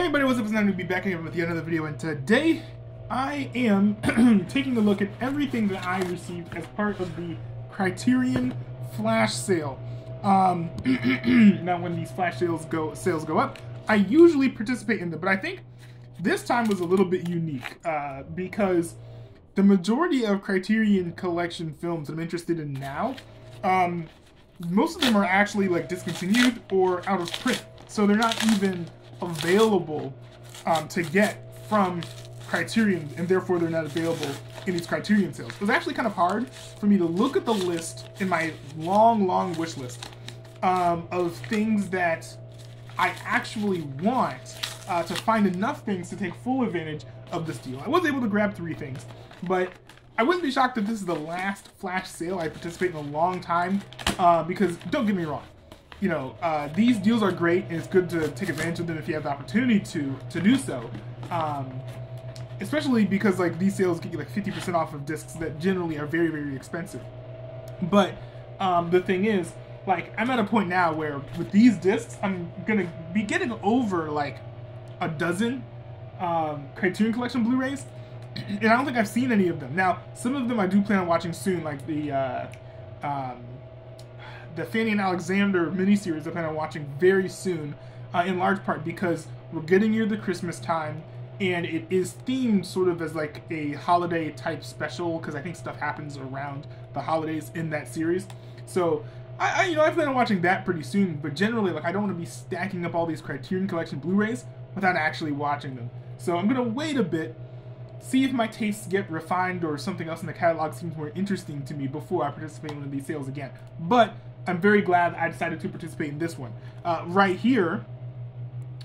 Hey everybody, what's up? It's Lyndon to be back again with yet another video, and today I am taking a look at everything that I received as part of the Criterion flash sale. Now when these flash sales go up, I usually participate in them, but I think this time was a little bit unique because the majority of Criterion collection films that I'm interested in now, most of them are actually like discontinued or out of print, so they're not even available to get from Criterion, and therefore they're not available in these Criterion sales. It was actually kind of hard for me to look at the list in my long wish list of things that I actually want to find enough things to take full advantage of this deal. I was able to grab 3 things, but I wouldn't be shocked if this is the last flash sale I participate in a long time, because don't get me wrong, you know, these deals are great, and it's good to take advantage of them if you have the opportunity to do so. Especially because like these sales get you like 50% off of discs that generally are very expensive. But the thing is, like, I'm at a point now where with these discs, I'm gonna be getting over like a dozen Criterion Collection Blu-rays, and I don't think I've seen any of them. Now, some of them I do plan on watching soon, like the Fanny and Alexander miniseries I plan on watching very soon, in large part because we're getting near the Christmas time, and it is themed sort of as like a holiday type special, because I think stuff happens around the holidays in that series. So I plan on watching that pretty soon, but generally, like, I don't want to be stacking up all these Criterion Collection Blu-rays without actually watching them. So I'm gonna wait a bit, see if my tastes get refined or something else in the catalog seems more interesting to me before I participate in one of these sales again. But I'm very glad I decided to participate in this one. Right here,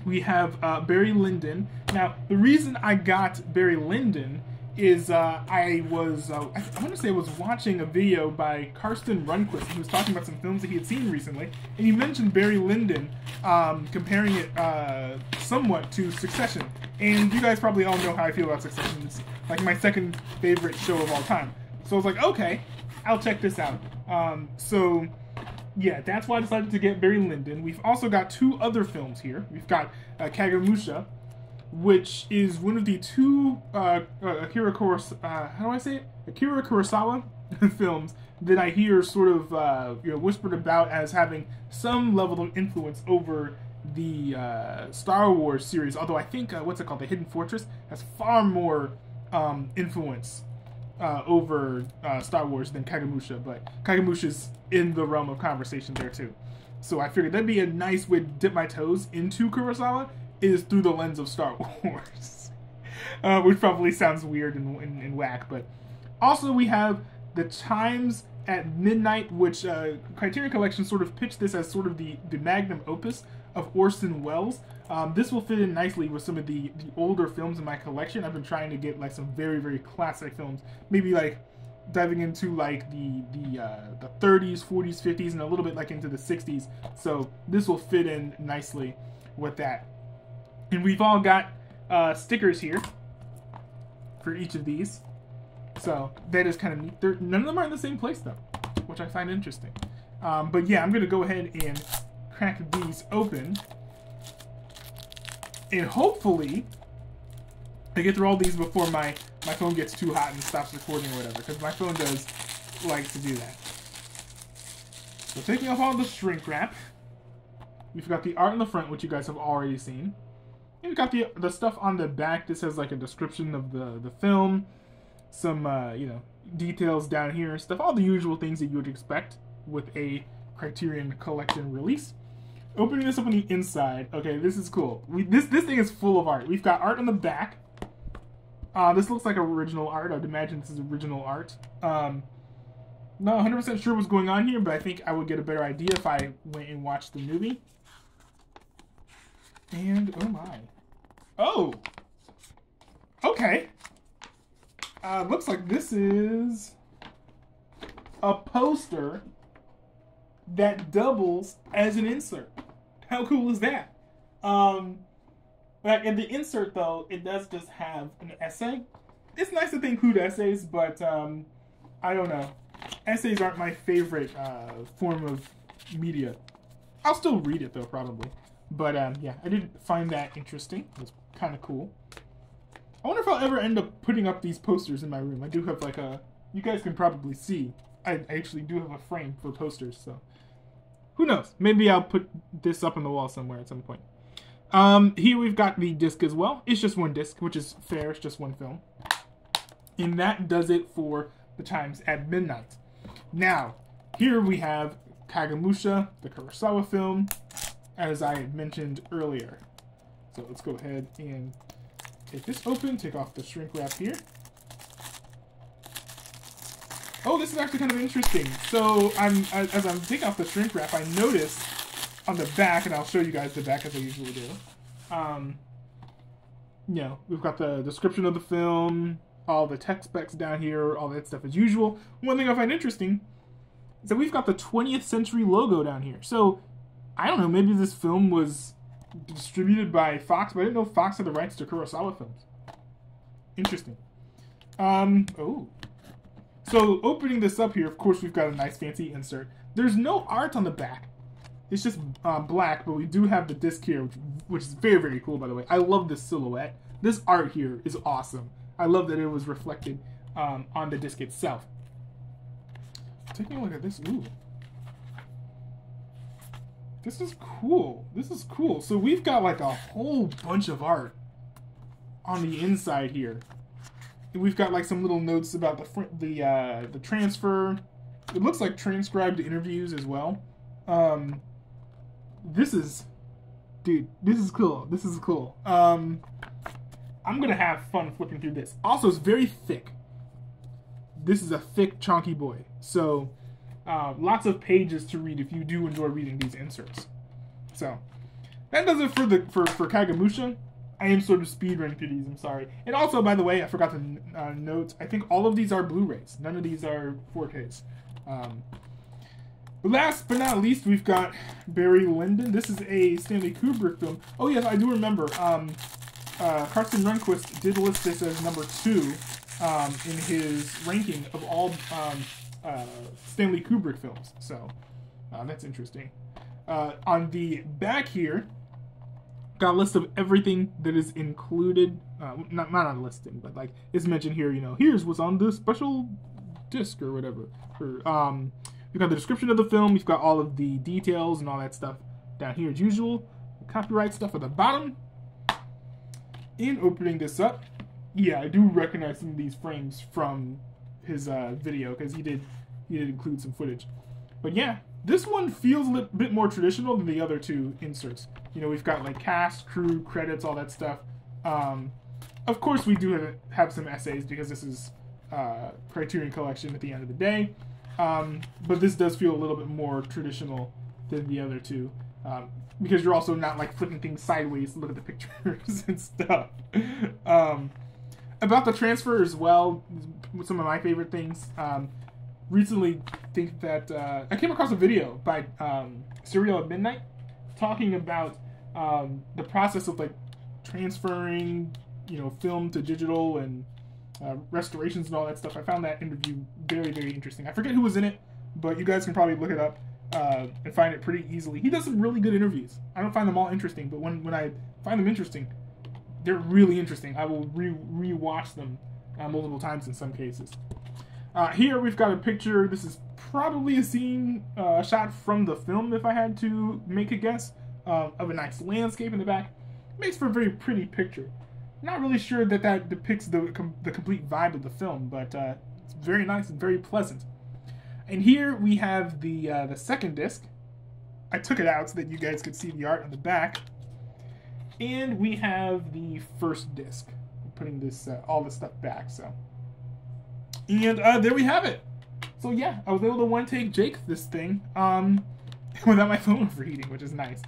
we have Barry Lyndon. Now, the reason I got Barry Lyndon is I want to say I was watching a video by Karsten Runquist. He was talking about some films that he had seen recently, and he mentioned Barry Lyndon, comparing it somewhat to Succession. And you guys probably all know how I feel about Succession. It's like my second favorite show of all time. So I was like, okay, I'll check this out. So yeah, that's why I decided to get Barry Lyndon. We've also got 2 other films here. We've got Kagemusha, which is one of the 2 Akira Kurosawa films that I hear sort of whispered about as having some level of influence over the Star Wars series. Although I think what's it called, The Hidden Fortress, has far more influence over Star Wars than Kagemusha, but Kagemusha's in the realm of conversation there too. So I figured that'd be a nice way to dip my toes into Kurosawa, is through the lens of Star Wars. Which probably sounds weird and whack, but also we have the Chimes at Midnight, which Criterion Collection sort of pitched this as sort of the magnum opus of Orson Welles. This will fit in nicely with some of the older films in my collection. I've been trying to get like some very classic films, maybe like diving into like the 30s, 40s, 50s, and a little bit like into the 60s. So this will fit in nicely with that. And we've all got stickers here for each of these. So that is kind of neat. None of them are in the same place though, which I find interesting. But yeah, I'm going to go ahead and crack these open. And hopefully I get through all these before my phone gets too hot and stops recording or whatever, because my phone does like to do that. So taking off all the shrink wrap, we've got the art in the front, which you guys have already seen. And we've got the stuff on the back. This has like a description of the film, some details down here and stuff, all the usual things that you would expect with a Criterion Collection release. Opening this up on the inside, okay, this is cool. This thing is full of art. We've got art on the back. This looks like original art. I'd imagine this is original art. Not 100% sure what's going on here, but I think I would get a better idea if I went and watched the movie. And, oh my. Oh! Okay. Looks like this is a poster that doubles as an insert. How cool is that? In the insert, though, it does just have an essay. It's nice that they include essays, but I don't know. Essays aren't my favorite form of media. I'll still read it, though, probably. But yeah, I did find that interesting. It was kind of cool. I wonder if I'll ever end up putting up these posters in my room. I do have like a... You guys can probably see. I actually do have a frame for posters, so... Who knows? Maybe I'll put this up on the wall somewhere at some point. Here we've got the disc as well. It's just one disc, which is fair. It's just one film. And that does it for the Chimes at Midnight. Now, here we have Kagemusha, the Kurosawa film, as I had mentioned earlier. So let's go ahead and take this open, take off the shrink wrap here. Oh, this is actually kind of interesting. So as I'm taking off the shrink wrap, I noticed on the back, and I'll show you guys the back as I usually do. You know, we've got the description of the film, all the tech specs down here, all that stuff as usual. One thing I find interesting is that we've got the 20th Century logo down here. So, I don't know, maybe this film was distributed by Fox, but I didn't know Fox had the rights to Kurosawa films. Interesting. Oh. So, opening this up here, of course, we've got a nice fancy insert. There's no art on the back. It's just black, but we do have the disc here, which is very, very cool, by the way. I love this silhouette. This art here is awesome. I love that it was reflected on the disc itself. Taking a look at this. Ooh. This is cool. This is cool. So we've got like a whole bunch of art on the inside here. And we've got like some little notes about the transfer. It looks like transcribed interviews as well. This is cool. This is cool. I'm gonna have fun flipping through this. Also, it's very thick. This is a thick, chunky boy. So, lots of pages to read if you do enjoy reading these inserts. So, that does it for Kagemusha. I am sort of speed running through these, I'm sorry. And also, by the way, I forgot to note, I think all of these are Blu-rays. None of these are 4Ks. Last but not least, we've got Barry Lyndon. This is a Stanley Kubrick film. Oh yes, I do remember. Carsten Rundquist did list this as number 2 in his ranking of all Stanley Kubrick films. So that's interesting. On the back here, got a list of everything that is included. Not on a listing, but like it's mentioned here. You know, here's what's on this special disc or whatever. We've got the description of the film. We've got all of the details and all that stuff down here as usual. The copyright stuff at the bottom. In opening this up, yeah, I do recognize some of these frames from his video because he did include some footage. But yeah, this one feels a bit more traditional than the other two inserts. You know, we've got like cast, crew, credits, all that stuff. Of course, we do have some essays because this is Criterion Collection at the end of the day. But this does feel a little bit more traditional than the other two. Because you're also not like flipping things sideways to look at the pictures and stuff. About the transfer as well, some of my favorite things. Recently, think that I came across a video by Serial at Midnight talking about the process of like transferring, you know, film to digital and restorations and all that stuff. I found that interview very, very interesting. I forget who was in it, but you guys can probably look it up and find it pretty easily. He does some really good interviews. I don't find them all interesting, but when I find them interesting, they're really interesting. I will re-watch them multiple times in some cases. Here we've got a picture. This is probably a scene, a shot from the film, if I had to make a guess, of a nice landscape in the back. Makes for a very pretty picture. Not really sure that depicts the complete vibe of the film, but it's very nice and very pleasant. And here we have the second disc. I took it out so that you guys could see the art on the back. And we have the first disc. I'm putting this all this stuff back. So, and there we have it. So yeah, I was able to one-take Jake this thing without my phone overheating, which is nice.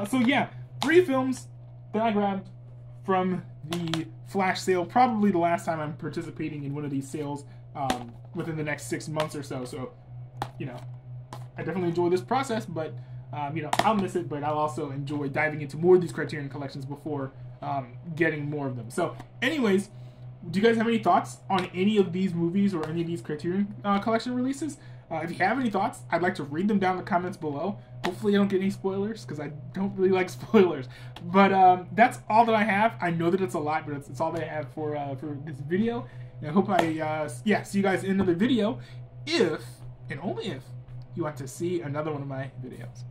So yeah, 3 films that I grabbed from the flash sale. Probably the last time I'm participating in one of these sales within the next 6 months or so. So, you know, I definitely enjoy this process, but you know, I'll miss it, but I'll also enjoy diving into more of these Criterion collections before getting more of them. So, anyways, do you guys have any thoughts on any of these movies or any of these Criterion collection releases? If you have any thoughts, I'd like to read them down in the comments below. Hopefully I don't get any spoilers, because I don't really like spoilers. But that's all that I have. I know that it's a lot, but it's all that I have for this video. And I hope see you guys in another video, if, and only if, you want to see another one of my videos.